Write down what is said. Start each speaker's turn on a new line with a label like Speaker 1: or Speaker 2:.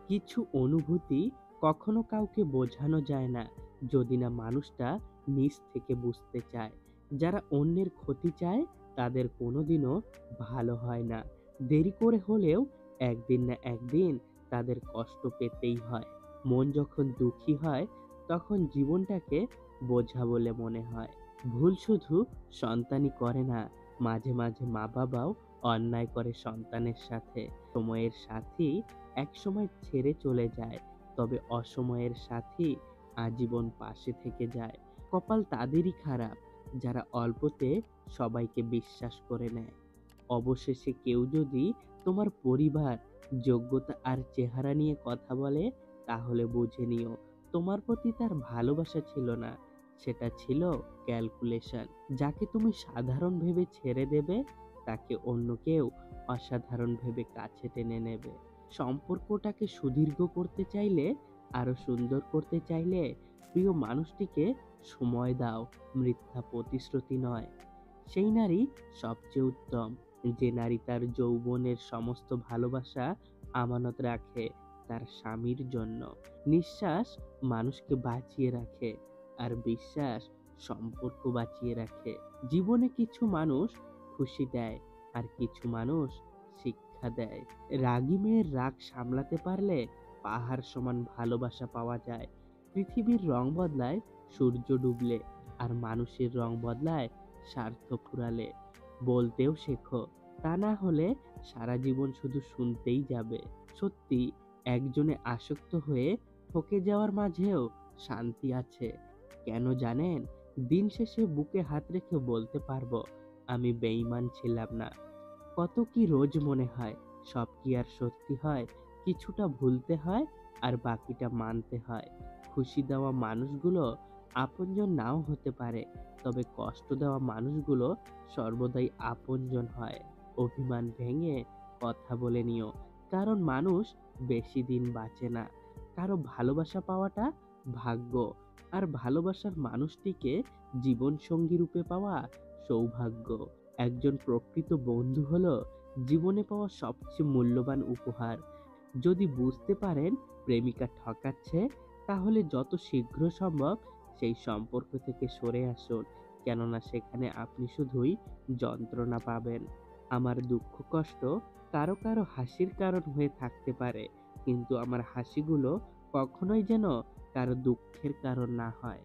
Speaker 1: কিছু অনুভূতি কখনো কাউকে বোঝানো যায় না, যদি না মানুষটা নিজ থেকে বুঝতে চায়। যারা অন্যের ক্ষতি চায় তাদের কোনোদিনও ভালো হয় না। দেরি করে হলেও একদিন না একদিন তাদের কষ্ট পেতেই হয়। মন যখন দুঃখী হয় তখন জীবনটাকে বোঝা বলে মনে হয়। ভুল শুধু সন্তানই করে না, মাঝে মাঝে মা বাবাও অন্যায় করে সন্তানের সাথে। সময়ের সাথী একসময় ছেড়ে চলে যায়, তবে অসময়ের সাথী আজীবন পাশে থেকে যায়। কপাল তাদেরই খারাপ যারা অল্পতে সবাইকে বিশ্বাস করে নেয়। অবশেষে কেউ যদি তোমার পরিবার, যোগ্যতা আর চেহারা নিয়ে কথা বলে, তাহলে বুঝে নিও তোমার প্রতি তার ভালোবাসা ছিল না, সেটা ছিল ক্যালকুলেশন। যাকে তুমি সাধারণ ভেবে ছেড়ে দেবে, তাকে অন্য কেউ অসাধারণ ভেবে কাছে টেনে নেবে। সম্পর্কটাকে সুদীর্ঘ করতে চাইলে, আরো সুন্দর করতে চাইলে, প্রিয় মানুষটিকে সময় দাও, মিথ্যা প্রতিশ্রুতি নয়। সেই নারী সবচেয়ে উত্তম, যে নারী তার যৌবনের সমস্ত ভালোবাসা আমানত রাখে তার স্বামীর জন্য। নিঃশ্বাস মানুষকে বাঁচিয়ে রাখে, আর বিশ্বাস সম্পর্ক বাঁচিয়ে রাখে। জীবনে কিছু মানুষ খুশি দেয়, আর কিছু মানুষ শিক্ষা দেয়। রাগী মেয়ের রাগ সামলাতে পারলে পাহাড় সমান ভালোবাসা পাওয়া যায়। পৃথিবীর রং বদলায় সূর্য ডুবলে, আর মানুষের রং বদলায় স্বার্থ ফুরালে। বলতেও শেখো, তা না হলে সারা জীবন শুধু শুনতেই যাবে। সত্যি, একজনে আসক্ত হয়ে ঠকে যাওয়ার মাঝেও শান্তি আছে। কেন জানেন? দিন শেষে বুকে হাত রেখে বলতে পারবো, আমি বেঈমান ছিলাম না। কত কি রোজ মনে হয়, সব কি আর সত্যি হয়? কিছুটা ভুলতে হয়, আর বাকিটা মানতে হয়। খুশি দেওয়া মানুষগুলো আপনজন নাও হতে পারে, তবে কষ্ট দেওয়া মানুষগুলো সর্বদাই আপনজন হয়। অভিমান ভেঙে কথা বলে নিও, কারণ মানুষ বেশি দিন বাঁচে না। কারো ভালোবাসা পাওয়াটা ভাগ্য, আর ভালোবাসার মানুষটিকে জীবন সঙ্গী রূপে পাওয়া সৌভাগ্য। একজন প্রকৃত বন্ধু হলো জীবনে পাওয়া সবচেয়ে মূল্যবান উপহার। যদি বুঝতে পারেন প্রেমিকা ঠকাচ্ছে, তাহলে যত শীঘ্র সম্ভব সেই সম্পর্ক থেকে সরে আসুন, কেননা সেখানে আপনি শুধুই যন্ত্রণা পাবেন। আমার দুঃখ কষ্ট কারো কারো হাসির কারণ হয়ে থাকতে পারে, কিন্তু আমার হাসিগুলো কখনোই যেন কারো দুঃখের কারণ না হয়।